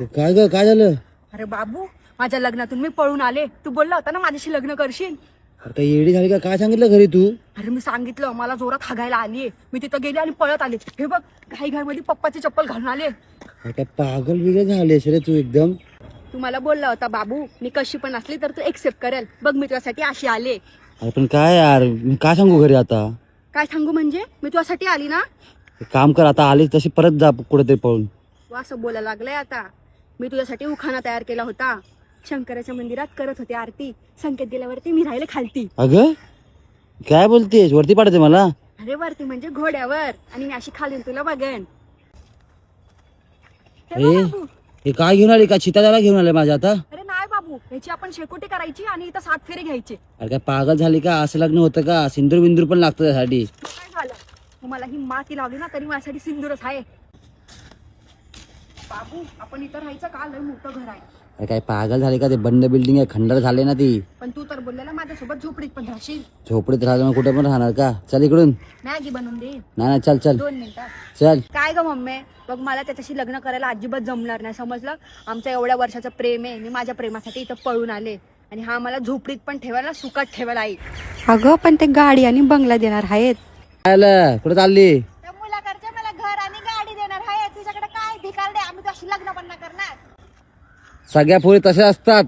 काय ग, काय झालं? अरे बाबू, माझ्या लग्नातून मी पळून आले. तू बोलला होता ना माझ्याशी लग्न करशील. अरे काय येडी झाली का? काय सांगितलं घरी तू? अरे मी सांगितलं, मला जोरात हागायला आलीये. मी तिथं गेले आणि पळत आले. हे बघ, घाई घाईमध्ये पप्पाची चप्पल घालून आले. अरे काय पागल बिगल झालीस रे तू एकदम. तू मला बोलला होता बाबू, मी कशी पण असली तर तू एक्सेप्ट करेल. बघ मी तुझ्यासाठी अशी आले. अरे पण काय यार, मी काय सांगू घरी आता? काय सांगू म्हणजे, मी तुझ्यासाठी आली ना. एक काम कर, आता आलीस तशी परत जा कुठेतरी पळून. तू असं बोलायला लागलंय आता. मी तुझ्यासाठी उखाणा तयार केला होता. शंकराच्या मंदिरात करत होते आरती. संकेत गेल्यावरती मी राहिले खालती. अगं काय बोलतेस? वरती पाडते मला? अरे वरती म्हणजे घोड्यावर, आणि मी अशी खालीन तुला बघेन. हे बघ ए बाबू. हे काय घेऊन आली? का चिताला घेऊन आले माझ्या आता? अरे नाही बाबू, याची आपण शेकोटी करायची आणि इथं 7 फेरे घ्यायचे. अरे काय पागल झाली का? असं लग्न होतं का? सिंदूर बिंदूर पण लागतं त्यासाठी. काय झालं, तुम्हाला ही माती लावली ना तरी माझ्यासाठी सिंदूरच आहे. बाबू, आपण इथं राहायचं का? लय मोठं घर आहे. अरे काय पागल झाली का? ते बंद बिल्डिंग आहे, खंडर झाले ना ती. पण तू तर बोललेला माझ्यासोबत झोपडीत पण राहशील. झोपडीत राहिलं मग कुठे पण राहणार का? चल इकडून. मॅगी बनवून दे. नाही नाही, चल चल 2 मिनिटात. चल. काय ग मम्मी, बघ मला त्याच्याशी लग्न करायला अजिबात जमणार नाही, समजलं. आमचं एवढ्या वर्षाचं प्रेम आहे. मी माझ्या प्रेमासाठी इथं पळून आले आणि हा मला झोपडीत पण ठेवायला, सुखात ठेवायला आहे. अगं पण ते गाडी आणि बंगला देणार आहेत. काय कुठे चालली? त्या मुलाकडचे मला घर आणि गाडी देणार आहे. तुझ्याकडे काय भिकारडे, आम्ही तुझ्याशी लग्न पण नाही करणार. सगळ्या पोरी तशा असतात.